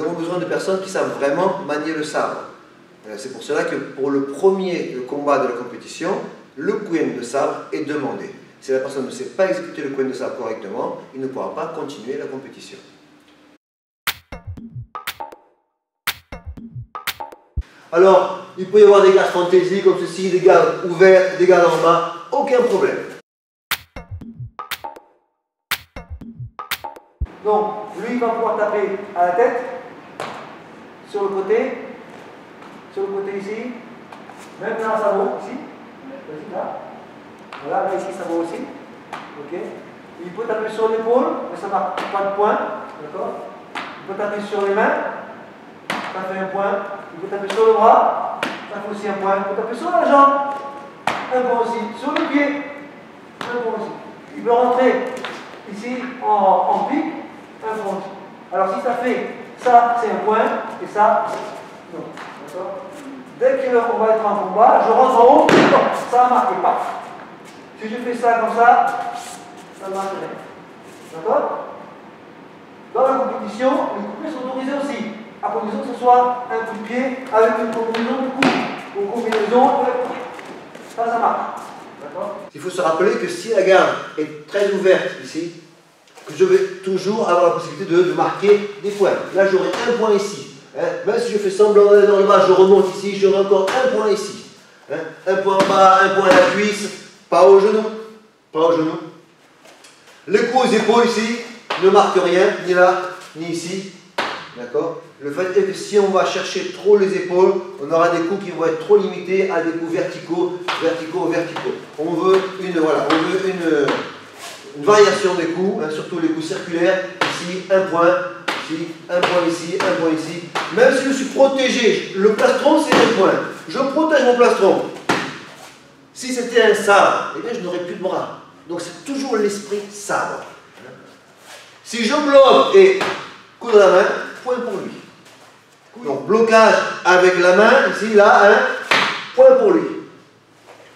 avons besoin de personnes qui savent vraiment manier le sabre. C'est pour cela que pour le premier combat de la compétition, le kouyen de sabre est demandé. Si la personne ne sait pas exécuter le kouyen de sabre correctement, il ne pourra pas continuer la compétition. Alors, il peut y avoir des gardes fantaisie comme ceci, des gardes ouverts, des gardes en bas, aucun problème. Donc, lui, il va pouvoir taper à la tête, sur le côté ici, même là, ça vaut, ici, vas-y, là. Voilà, là, ici, ça vaut aussi. Ok. Il peut taper sur l'épaule, mais ça ne marque pas de point. D'accord. Il peut taper sur les mains, ça fait un point. Il peut taper sur le bras, ça fait aussi un point. Il peut taper sur la jambe, un point aussi. Sur le pied, un point aussi. Il peut rentrer ici en pique, un point aussi. Alors si ça fait ça, c'est un point, et ça, non. D'accord. Dès qu'on va être en combat, je rentre en haut, non, ça a marqué, paf. Si je fais ça comme ça ne marche rien. D'accord. Dans la compétition, les coups de pied sont autorisés aussi, à condition que ce soit un coup de pied avec une combinaison de coups, ou combinaison de... Ça marche. D'accord. Il faut se rappeler que si la garde est très ouverte ici, que je vais toujours avoir la possibilité de marquer des points. Là, j'aurai un point ici. Même si je fais semblant d'aller dans le bas, je remonte ici, j'aurai encore un point ici. Un point en bas, un point à la cuisse, pas au genou. Pas au genou. Les coups aux épaules ici ne marquent rien, ni là, ni ici. D'accord. Le fait est que si on va chercher trop les épaules, on aura des coups qui vont être trop limités à des coups verticaux. On veut une variation des coups, surtout les coups circulaires. Ici, un point. Ici, un point ici, un point ici. Même si je suis protégé, le plastron c'est un point. Je protège mon plastron. Si c'était un sabre, eh bien je n'aurais plus de bras. Donc c'est toujours l'esprit sabre. Si je bloque et coup de la main, point pour lui. Donc blocage avec la main, ici, là, un point pour lui.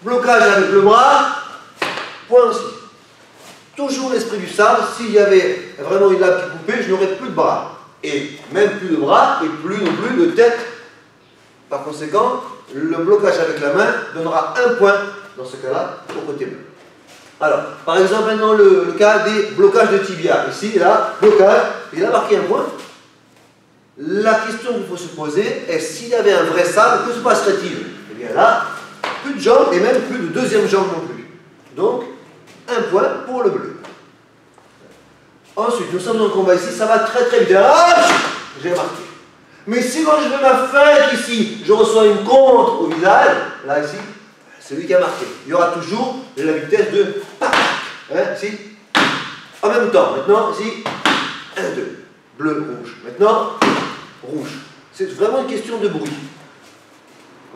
Blocage avec le bras, point aussi. Toujours l'esprit du sabre. S'il y avait vraiment une lame qui coupait, je n'aurais plus de bras. Et même plus de bras et plus non plus de tête. Par conséquent, le blocage avec la main donnera un point, dans ce cas-là, au côté bleu. Alors, par exemple, maintenant le cas des blocages de tibia. Ici, là, blocage, il a marqué un point. La question qu'il faut se poser est s'il y avait un vrai sabre, que se passerait-il? Eh bien là, plus de jambe et même plus de deuxième jambe non plus. Donc, un point pour le bleu. Ensuite, nous sommes dans le combat ici, ça va très très vite. Ah, j'ai marqué. Mais si moi je mets ma feinte ici, je reçois une contre au visage, là ici, c'est lui qui a marqué. Il y aura toujours la vitesse de ici, en même temps. Maintenant, ici, 1, 2, bleu, rouge. Maintenant, rouge. C'est vraiment une question de bruit.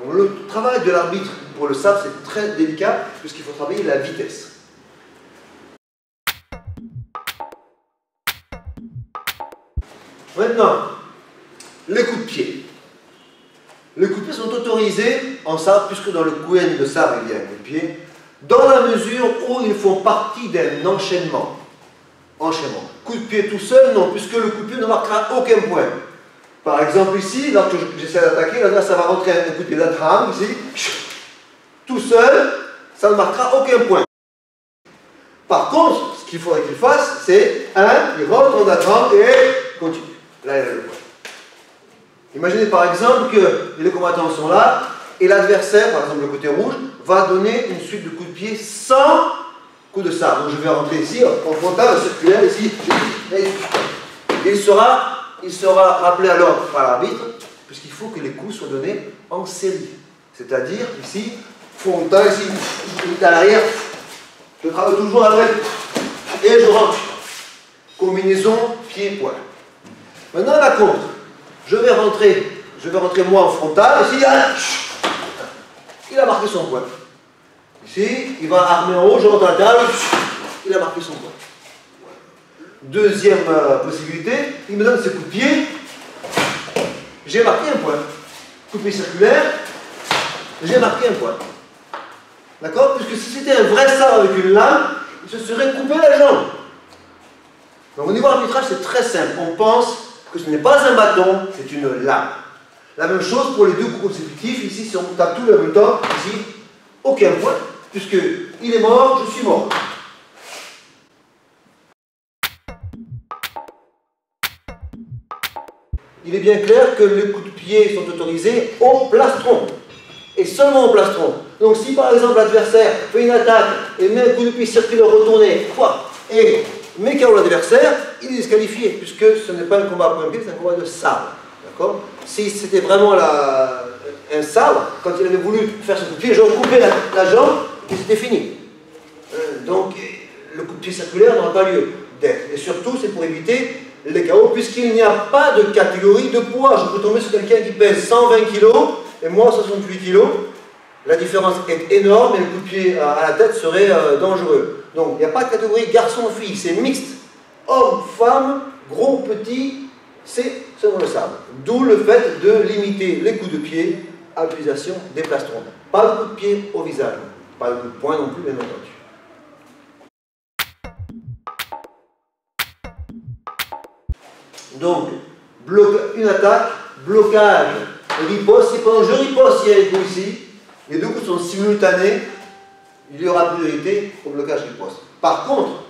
Donc, le travail de l'arbitre pour le sabre, c'est très délicat, puisqu'il faut travailler la vitesse. Maintenant, les coups de pied. Les coups de pied sont autorisés en sabre, puisque dans le kouyen de sabre, il y a un coup de pied, dans la mesure où ils font partie d'un enchaînement. Coup de pied tout seul, non, puisque le coup de pied ne marquera aucun point. Par exemple ici, lorsque j'essaie d'attaquer, là ça va rentrer un coup de pied d'atram, ici, tout seul, ça ne marquera aucun point. Par contre, ce qu'il faudrait qu'il fasse, c'est il rentre en atram et continue. Là, il a le point. Imaginez par exemple que les combattants sont là et l'adversaire, par exemple le côté rouge, va donner une suite de coups de pied sans coup de sabre. Donc je vais rentrer ici, en frontal, circulaire, ici, et il sera rappelé à l'ordre par l'arbitre, puisqu'il faut que les coups soient donnés en série. C'est-à-dire ici, frontal, ici, à l'arrière, je travaille toujours avec, et je rentre. Combinaison, pied-poing. Maintenant la contre. Je vais rentrer moi en frontal. Ici, il a marqué son point. Ici, il va armer en haut, je rentre à l'intérieur, il a marqué son point. Deuxième possibilité, il me donne ses coups de pied. J'ai marqué un point. Coup de pied circulaire, j'ai marqué un point. D'accord? Puisque si c'était un vrai sabre avec une lame, il se serait coupé la jambe. Donc au niveau arbitrage, c'est très simple. On pense que ce n'est pas un bâton, c'est une lame. La même chose pour les deux coups consécutifs. Ici, si on tape tout en même temps, ici, aucun point, puisque il est mort, je suis mort. Il est bien clair que les coups de pied sont autorisés au plastron, et seulement au plastron. Donc si par exemple l'adversaire fait une attaque et met un coup de pied circulaire retourné, et met KO l'adversaire, il est disqualifié, puisque ce n'est pas un combat à point pied, c'est un combat de sabre. D'accord? Si c'était vraiment un sabre, quand il avait voulu faire ce coup de pied, j'aurais coupé la jambe et c'était fini. Donc le coup de pied circulaire n'aura pas lieu d'être. Et surtout, c'est pour éviter les KO, puisqu'il n'y a pas de catégorie de poids. Je peux tomber sur quelqu'un qui pèse 120 kg et moi 68 kg. La différence est énorme et le coup de pied à la tête serait dangereux. Donc il n'y a pas de catégorie garçon-fille, c'est mixte. Homme, femme, gros, petit, c'est selon le sabre. D'où le fait de limiter les coups de pied à l'utilisation des plastrons. Pas de coup de pied au visage, pas de coup de poing non plus, bien entendu. Donc, une attaque, blocage, riposte. Si pendant que je riposte, il y a les coups ici, les deux coups sont simultanés, il y aura priorité au blocage-riposte. Par contre,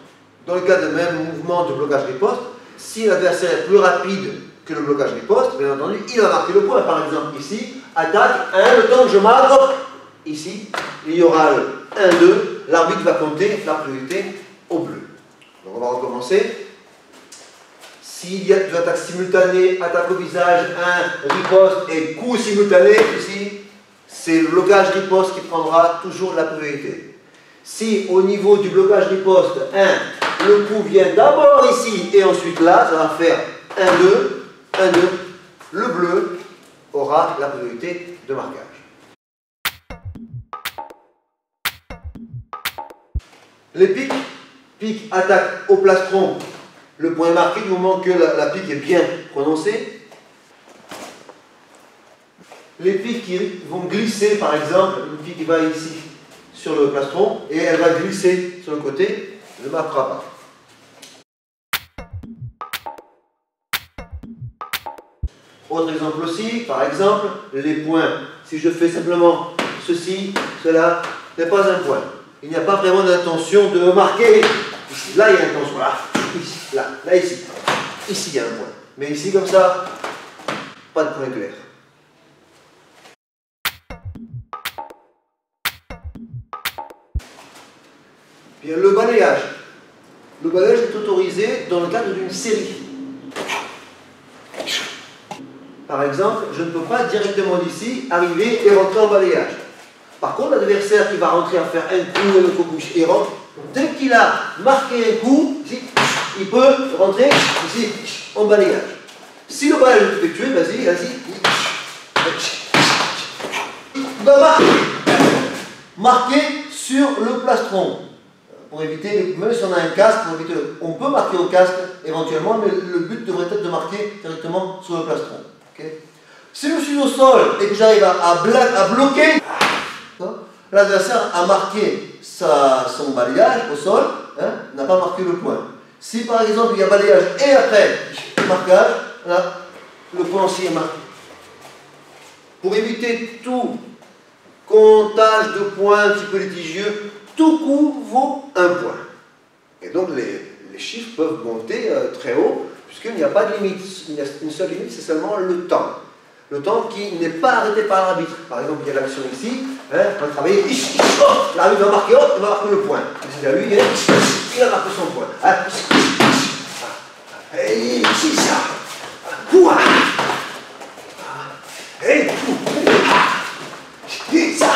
dans le cas de même mouvement de blocage-riposte, si l'adversaire est plus rapide que le blocage-riposte, bien entendu, il va marquer le point. Par exemple, ici, attaque 1, le temps que je marque, hop, ici, il y aura le 1-2, l'arbitre va compter la priorité au bleu. Donc on va recommencer. S'il y a deux attaques simultanées, attaque au visage, 1, riposte et coup simultané, ici, c'est le blocage-riposte qui prendra toujours la priorité. Si au niveau du blocage-riposte, 1, le coup vient d'abord ici et ensuite là, ça va faire 1-2, 1-2, le bleu aura la priorité de marquage. Les piques, pique, attaque au plastron, le point est marqué du moment que la pique est bien prononcée. Les piques qui vont glisser, par exemple, une pique qui va ici sur le plastron et elle va glisser sur le côté, ne marquera pas. Autre exemple aussi, par exemple, les points. Si je fais simplement ceci, cela n'est pas un point. Il n'y a pas vraiment d'intention de marquer. Ici, là, il y a une intention. Là, ici, là, ici. Ici, il y a un point. Mais ici, comme ça, pas de point clair. Bien, le balayage. Le balayage est autorisé dans le cadre d'une série. Par exemple, je ne peux pas directement d'ici arriver et rentrer en balayage. Par contre, l'adversaire qui va rentrer à faire un coup et le coup et rentre, dès qu'il a marqué un coup, ici, il peut rentrer ici en balayage. Si le balayage est effectué, vas-y, il va marquer sur le plastron. Pour éviter, même si on a un casque, on peut marquer au casque éventuellement, mais le but devrait être de marquer directement sur le plastron. Okay. Si je suis au sol et que j'arrive à bloquer, l'adversaire a marqué son balayage au sol, hein, n'a pas marqué le point. Si par exemple il y a balayage et après marquage, là, le point aussi est marqué. Pour éviter tout comptage de points un petit peu litigieux, tout coup vaut un point. Et donc les chiffres peuvent monter très haut, puisqu'il n'y a pas de limite. Il y a une seule limite, c'est seulement le temps. Le temps qui n'est pas arrêté par l'arbitre. Par exemple, il y a l'action ici, hein, on va travailler, l'arbitre va marquer, il va marquer le point. C'est à lui, il a marqué son point. Hein. Et ici, ça. Et ça.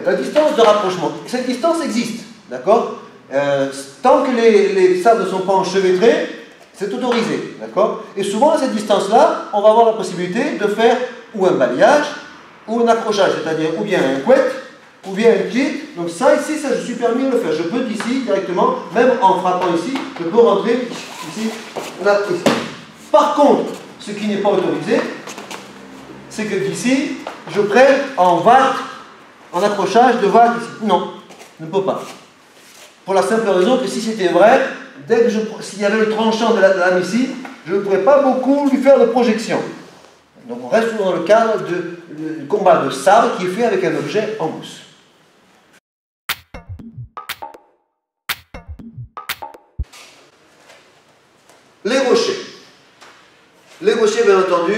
La distance de rapprochement, cette distance existe, d'accord? Tant que les sables ne sont pas enchevêtrés, c'est autorisé, d'accord? Et souvent à cette distance-là, on va avoir la possibilité de faire ou un balayage ou un accrochage, c'est-à-dire ou bien un couette, ou bien un pied. Donc ça ici, ça je suis permis de le faire. Je peux d'ici directement, même en frappant ici, je peux rentrer ici, là, ici. Par contre, ce qui n'est pas autorisé, c'est que d'ici, je prenne en vatte, en accrochage de vatte ici. Non, je ne peux pas. Pour la simple raison que si c'était vrai, dès que s'il y avait le tranchant de la lame ici, je ne pourrais pas beaucoup lui faire de projection. Donc on reste toujours dans le cadre du combat de sabre qui est fait avec un objet en mousse. Les gauchers. Les gauchers, bien entendu,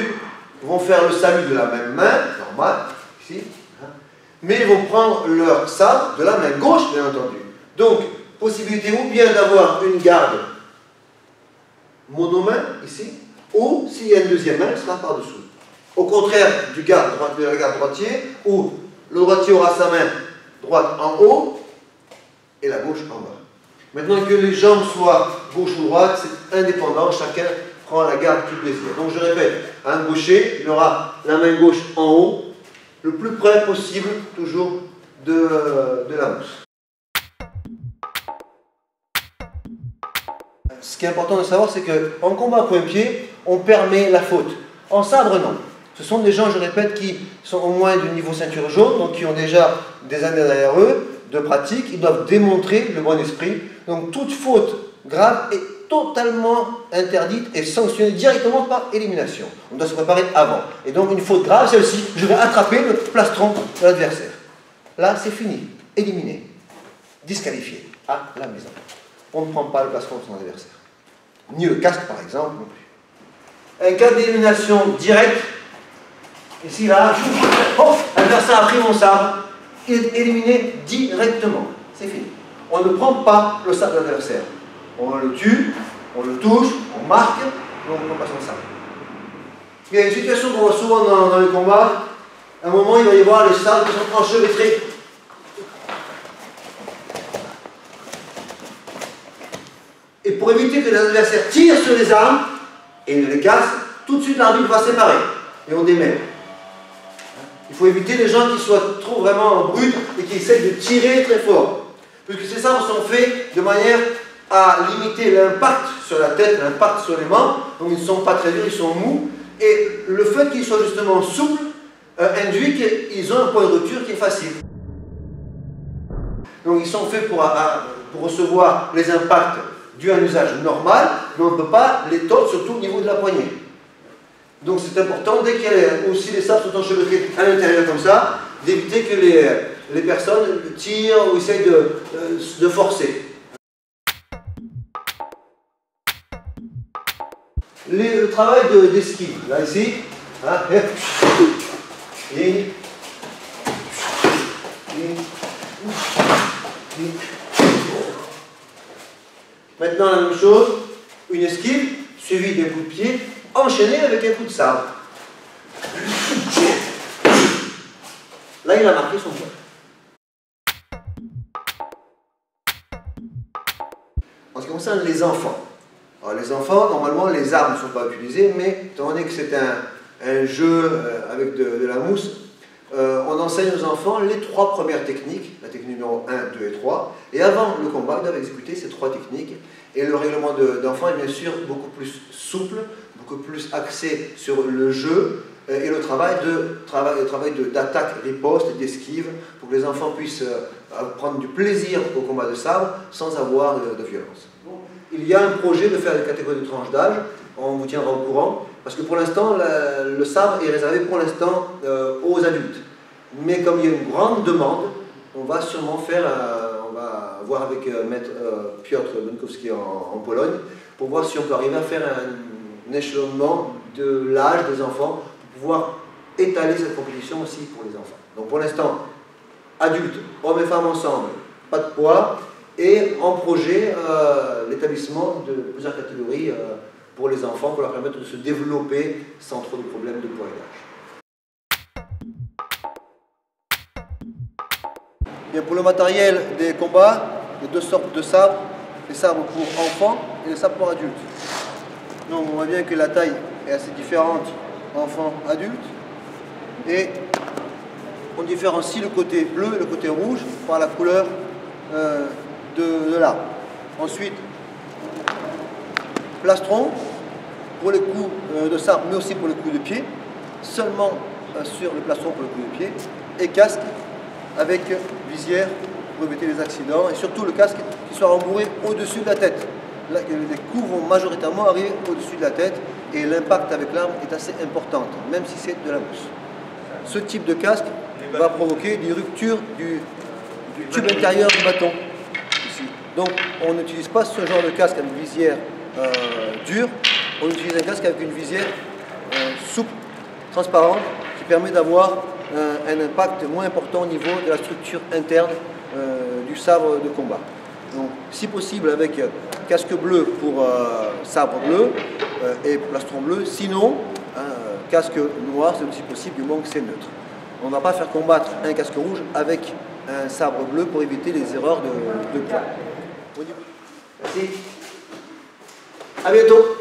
vont faire le salut de la même main, normal, ici, mais ils vont prendre leur sabre de la main gauche, bien entendu. Donc, possibilité ou bien d'avoir une garde monomain, ici, ou s'il y a une deuxième main, elle sera par-dessous. Au contraire de la garde droitier, où le droitier aura sa main droite en haut et la gauche en bas. Maintenant que les jambes soient gauche ou droite, c'est indépendant, chacun prend la garde du plaisir. Donc je répète, un gaucher, il aura la main gauche en haut, le plus près possible toujours de la mousse. Ce qui est important de savoir, c'est qu'en combat point-pied, on permet la faute. En sabre, non. Ce sont des gens, je répète, qui sont au moins du niveau ceinture jaune, donc qui ont déjà des années derrière eux de pratique. Ils doivent démontrer le bon esprit. Donc toute faute grave est totalement interdite et sanctionnée directement par élimination. On doit se préparer avant. Et donc une faute grave, celle-ci, je vais attraper le plastron de l'adversaire. Là, c'est fini. Éliminé. Disqualifié. À la maison. On ne prend pas le plastron de son adversaire. Ni le casque, par exemple, non plus. Un cas d'élimination directe, ici, là, oh, l'adversaire a pris mon sabre, il est éliminé directement. C'est fini. On ne prend pas le sabre de l'adversaire. On le tue, on le touche, on marque, et on ne prend pas son sabre. Il y a une situation qu'on voit souvent dans les combats. À un moment, il va y avoir les sabres qui sont enchevêtrés. Et pour éviter que les adversaires tirent sur les armes et ne les cassent, tout de suite l'arbitre va séparer et on démêle. Il faut éviter les gens qui soient trop vraiment bruts et qui essaient de tirer très fort. Puisque ces sabres sont faits de manière à limiter l'impact sur la tête, l'impact sur les membres. Donc ils ne sont pas très durs, ils sont mous. Et le fait qu'ils soient justement souples induit qu'ils ont un point de rupture qui est facile. Donc ils sont faits pour recevoir les impacts dû à un usage normal, mais on ne peut pas les tordre, surtout au niveau de la poignée. Donc c'est important, dès qu'il y a aussi les sabres sont enchevêtrés à l'intérieur comme ça, d'éviter que les personnes tirent ou essayent de forcer. Le travail d'esquive, là ici, hein, ligne, ligne. Maintenant la même chose, une esquive suivie d'un coup de pied enchaîné avec un coup de sabre. Là il a marqué son point. En ce qui concerne les enfants, alors les enfants, normalement les armes ne sont pas utilisées, mais étant donné que c'est un jeu avec de la mousse, on enseigne aux enfants les 3 premières techniques, la technique numéro 1, 2 et 3, et avant le combat, ils doivent exécuter ces 3 techniques. Et le règlement d'enfant est bien sûr beaucoup plus souple, beaucoup plus axé sur le jeu et le travail d'attaque, riposte et d'esquive pour que les enfants puissent prendre du plaisir au combat de sabre sans avoir de violence. Il y a un projet de faire des catégories de tranches d'âge, on vous tiendra au courant, parce que pour l'instant, le sabre est réservé pour l'instant aux adultes. Mais comme il y a une grande demande, on va sûrement faire, on va voir avec maître Piotr Bunkowski en Pologne, pour voir si on peut arriver à faire un échelonnement de l'âge des enfants, pour pouvoir étaler cette compétition aussi pour les enfants. Donc pour l'instant, adultes, hommes et femmes ensemble, pas de poids, et en projet, l'établissement de plusieurs catégories pour les enfants, pour leur permettre de se développer sans trop de problèmes de poids et d'âge. Bien, pour le matériel des combats, il y a deux sortes de sabres, les sabres pour enfants et les sabres pour adultes. Donc on voit bien que la taille est assez différente, enfant, adulte, et on différencie le côté bleu et le côté rouge par la couleur de l'arme. Ensuite, plastron pour les coups de sabre, mais aussi pour les coups de pied, seulement sur le plastron pour le coup de pied, et casque avec visière pour éviter les accidents, et surtout le casque qui soit rembourré au-dessus de la tête. Là, les coups vont majoritairement arriver au-dessus de la tête, et l'impact avec l'arme est assez important, même si c'est de la mousse. Ce type de casque va provoquer des ruptures du tube intérieur du bâton. Ici. Donc on n'utilise pas ce genre de casque avec visière dure, on utilise un casque avec une visière souple, transparente, qui permet d'avoir un impact moins important au niveau de la structure interne du sabre de combat. Donc, si possible avec casque bleu pour sabre bleu et plastron bleu, sinon casque noir c'est aussi possible du moment que c'est neutre. On ne va pas faire combattre un casque rouge avec un sabre bleu pour éviter les erreurs de poids. Merci. À bientôt.